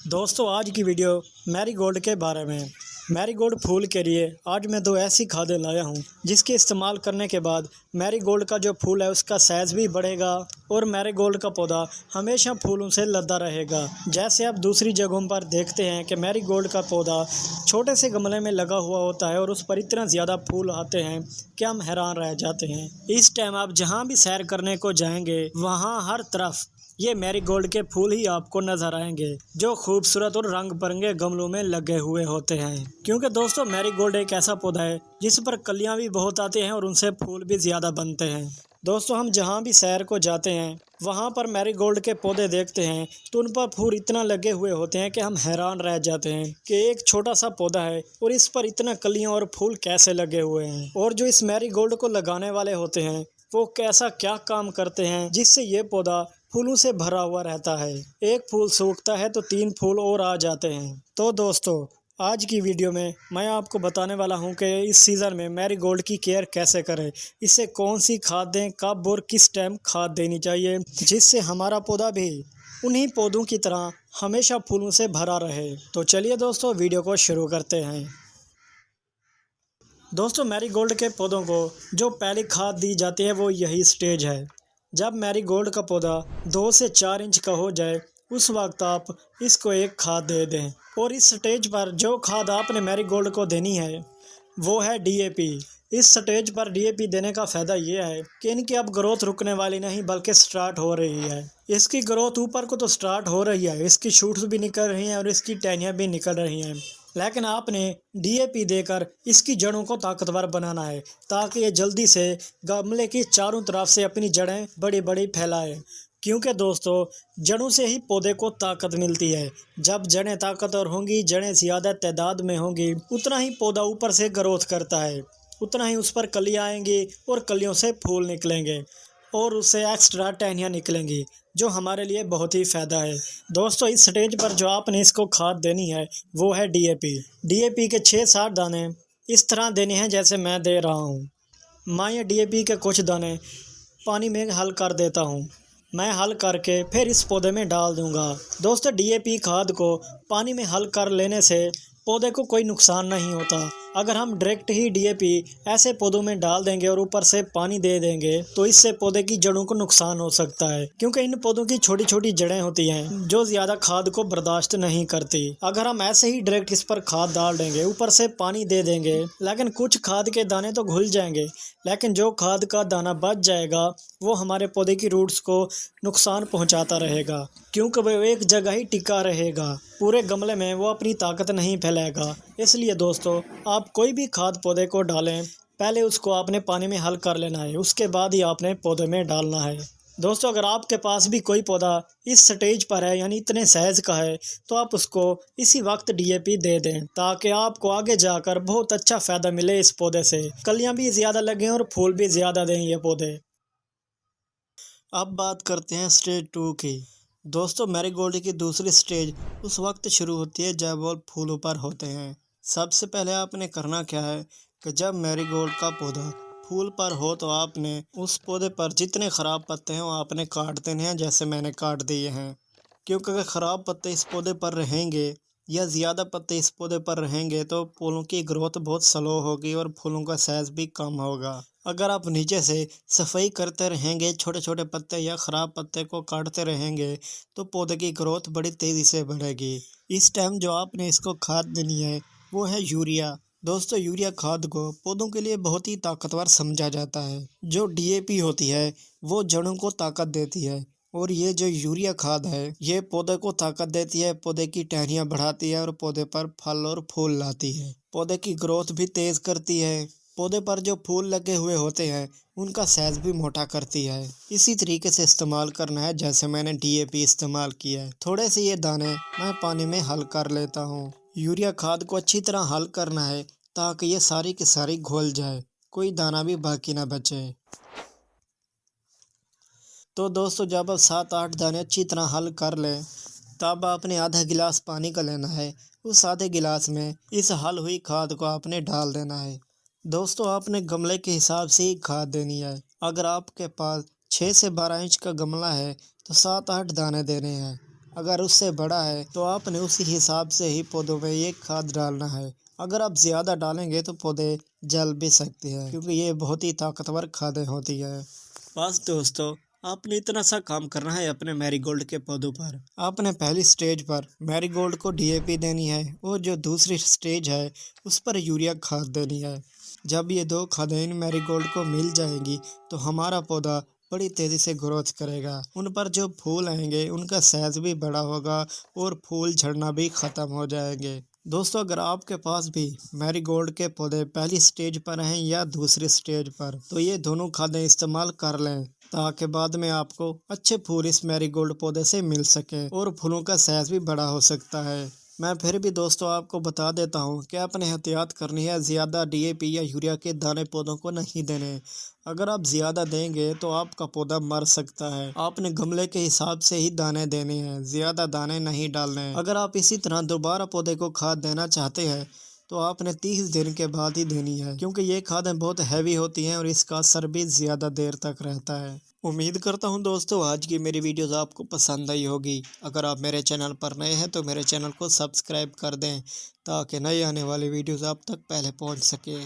दोस्तों आज की वीडियो मैरीगोल्ड के बारे में है। मैरीगोल्ड फूल के लिए आज मैं दो ऐसी खादें लाया हूं जिसके इस्तेमाल करने के बाद मैरीगोल्ड का जो फूल है उसका साइज़ भी बढ़ेगा और मैरीगोल्ड का पौधा हमेशा फूलों से लदा रहेगा। जैसे आप दूसरी जगहों पर देखते हैं कि मैरीगोल्ड का पौधा छोटे से गमले में लगा हुआ होता है और उस पर इतना ज़्यादा फूल आते हैं कि हम हैरान रह जाते हैं। इस टाइम आप जहाँ भी सैर करने को जाएंगे वहाँ हर तरफ ये मैरीगोल्ड के फूल ही आपको नजर आएंगे जो खूबसूरत और रंग बिरंगे गमलों में लगे हुए होते हैं। क्योंकि दोस्तों मैरीगोल्ड एक ऐसा पौधा है जिस पर कलियां भी बहुत आती हैं और उनसे फूल भी ज़्यादा बनते हैं। दोस्तों हम जहाँ भी सैर को जाते हैं वहाँ पर मैरीगोल्ड के पौधे देखते हैं तो उन पर फूल इतना लगे हुए होते हैं कि हम हैरान रह जाते हैं कि एक छोटा सा पौधा है और इस पर इतना कलियां और फूल कैसे लगे हुए हैं। और जो इस मैरीगोल्ड को लगाने वाले होते हैं वो कैसा क्या काम करते हैं जिससे ये पौधा फूलों से भरा हुआ रहता है। एक फूल सूखता है तो 3 फूल और आ जाते हैं। तो दोस्तों आज की वीडियो में मैं आपको बताने वाला हूं कि इस सीज़न में मैरीगोल्ड की केयर कैसे करें, इसे कौन सी खाद दें, कब और किस टाइम खाद देनी चाहिए जिससे हमारा पौधा भी उन्हीं पौधों की तरह हमेशा फूलों से भरा रहे। तो चलिए दोस्तों वीडियो को शुरू करते हैं। दोस्तों मैरीगोल्ड के पौधों को जो पहली खाद दी जाती है वो यही स्टेज है। जब मैरीगोल्ड का पौधा 2 से 4 इंच का हो जाए उस वक्त आप इसको एक खाद दे दें। और इस स्टेज पर जो खाद आपने मैरीगोल्ड को देनी है वो है डीएपी। इस स्टेज पर डीएपी देने का फ़ायदा ये है कि इनकी अब ग्रोथ रुकने वाली नहीं बल्कि स्टार्ट हो रही है। इसकी ग्रोथ ऊपर को तो स्टार्ट हो रही है, इसकी शूट्स भी निकल रही हैं और इसकी टहनियाँ भी निकल रही हैं, लेकिन आपने डीएपी देकर इसकी जड़ों को ताकतवर बनाना है ताकि ये जल्दी से गमले की चारों तरफ से अपनी जड़ें बड़ी बड़ी फैलाए। क्योंकि दोस्तों जड़ों से ही पौधे को ताकत मिलती है। जब जड़ें ताकतवर होंगी, जड़ें ज़्यादा तादाद में होंगी, उतना ही पौधा ऊपर से ग्रोथ करता है, उतना ही उस पर कलियाँ आएंगी और कलियों से फूल निकलेंगे और उससे एक्स्ट्रा टहनियाँ निकलेंगी जो हमारे लिए बहुत ही फ़ायदा है। दोस्तों इस स्टेज पर जो आपने इसको खाद देनी है वो है डीएपी। डीएपी के 6-7 दाने इस तरह देने हैं जैसे मैं दे रहा हूँ। मैं ये डीएपी के कुछ दाने पानी में हल कर देता हूँ। मैं हल करके फिर इस पौधे में डाल दूँगा। दोस्तों डीएपी खाद को पानी में हल कर लेने से पौधे को कोई नुकसान नहीं होता। अगर हम डायरेक्ट ही डीएपी ऐसे पौधों में डाल देंगे और ऊपर से पानी दे देंगे तो इससे पौधे की जड़ों को नुकसान हो सकता है, क्योंकि इन पौधों की छोटी छोटी जड़ें होती हैं जो ज़्यादा खाद को बर्दाश्त नहीं करती। अगर हम ऐसे ही डायरेक्ट इस पर खाद डाल देंगे, ऊपर से पानी दे देंगे, लेकिन कुछ खाद के दाने तो घुल जाएंगे, लेकिन जो खाद का दाना बच जाएगा वो हमारे पौधे की रूट्स को नुकसान पहुँचाता रहेगा, क्योंकि वो एक जगह ही टिका रहेगा, पूरे गमले में वो अपनी ताकत नहीं फैलाएगा। इसलिए दोस्तों आप कोई भी खाद पौधे को डालें पहले उसको आपने पानी में हल कर लेना है, उसके बाद ही आपने पौधे में डालना है। दोस्तों अगर आपके पास भी कोई पौधा इस स्टेज पर है यानी इतने साइज़ का है तो आप उसको इसी वक्त डीएपी दे दें ताकि आपको आगे जाकर बहुत अच्छा फ़ायदा मिले इस पौधे से, कलियां भी ज़्यादा लगें और फूल भी ज़्यादा दें ये पौधे। अब बात करते हैं स्टेज 2 की। दोस्तों मैरीगोल्ड की दूसरी स्टेज उस वक्त शुरू होती है जब वो फूलों पर होते हैं। सबसे पहले आपने करना क्या है कि जब मैरीगोल्ड का पौधा फूल पर हो तो आपने उस पौधे पर जितने ख़राब पत्ते हैं वो आपने काट देने हैं जैसे मैंने काट दिए हैं। क्योंकि अगर ख़राब पत्ते इस पौधे पर रहेंगे या ज़्यादा पत्ते इस पौधे पर रहेंगे तो फूलों की ग्रोथ बहुत स्लो होगी और फूलों का साइज़ भी कम होगा। अगर आप नीचे से सफाई करते रहेंगे, छोटे छोटे पत्ते या ख़राब पत्ते को काटते रहेंगे तो पौधे की ग्रोथ बड़ी तेज़ी से बढ़ेगी। इस टाइम जो आपने इसको खाद देनी है वो है यूरिया। दोस्तों यूरिया खाद को पौधों के लिए बहुत ही ताकतवर समझा जाता है। जो डीएपी होती है वो जड़ों को ताकत देती है और ये जो यूरिया खाद है ये पौधे को ताकत देती है, पौधे की टहनियाँ बढ़ाती है और पौधे पर फल और फूल लाती है, पौधे की ग्रोथ भी तेज़ करती है, पौधे पर जो फूल लगे हुए होते हैं उनका साइज़ भी मोटा करती है। इसी तरीके से इस्तेमाल करना है जैसे मैंने डीएपी इस्तेमाल किया है। थोड़े से ये दाने मैं पानी में हल कर लेता हूँ। यूरिया खाद को अच्छी तरह हल करना है ताकि ये सारी की सारी घुल जाए, कोई दाना भी बाकी ना बचे। तो दोस्तों जब आप 7-8 दाने अच्छी तरह हल कर लें तब आपने आधा गिलास पानी का लेना है। उस आधे गिलास में इस हल हुई खाद को आपने डाल देना है। दोस्तों आपने गमले के हिसाब से ही खाद देनी है। अगर आपके पास 6 से 12 इंच का गमला है तो 7-8 दाने देने हैं। अगर उससे बड़ा है तो आपने उसी हिसाब से ही पौधों में ये खाद डालना है। अगर आप ज़्यादा डालेंगे तो पौधे जल भी सकते हैं, क्योंकि ये बहुत ही ताकतवर खादें होती है। बस दोस्तों, आपने इतना सा काम करना है अपने मैरीगोल्ड के पौधों पर। आपने पहली स्टेज पर मैरीगोल्ड को डीएपी देनी है और जो दूसरी स्टेज है उस पर यूरिया खाद देनी है। जब ये दो खादें इन मैरीगोल्ड को मिल जाएंगी तो हमारा पौधा बड़ी तेज़ी से ग्रोथ करेगा। उन पर जो फूल आएंगे उनका साइज भी बड़ा होगा और फूल झड़ना भी ख़त्म हो जाएंगे। दोस्तों, अगर आपके पास भी मैरीगोल्ड के पौधे पहली स्टेज पर हैं या दूसरी स्टेज पर, तो ये दोनों खादें इस्तेमाल कर लें ताकि बाद में आपको अच्छे फूल इस मैरीगोल्ड पौधे से मिल सके और फूलों का साइज भी बड़ा हो सकता है। मैं फिर भी दोस्तों आपको बता देता हूँ कि आपने एहतियात करनी है, ज़्यादा डीएपी या यूरिया के दाने पौधों को नहीं देने। अगर आप ज़्यादा देंगे तो आपका पौधा मर सकता है। आपने गमले के हिसाब से ही दाने देने हैं, ज़्यादा दाने नहीं डालने हैं। अगर आप इसी तरह दोबारा पौधे को खाद देना चाहते हैं तो आपने 30 दिन के बाद ही देनी है, क्योंकि ये खादें बहुत हैवी होती हैं और इसका असर भी ज़्यादा देर तक रहता है। उम्मीद करता हूँ दोस्तों आज की मेरी वीडियोस आपको पसंद आई होगी। अगर आप मेरे चैनल पर नए हैं तो मेरे चैनल को सब्सक्राइब कर दें ताकि नई आने वाली वीडियोस आप तक पहले पहुँच सके।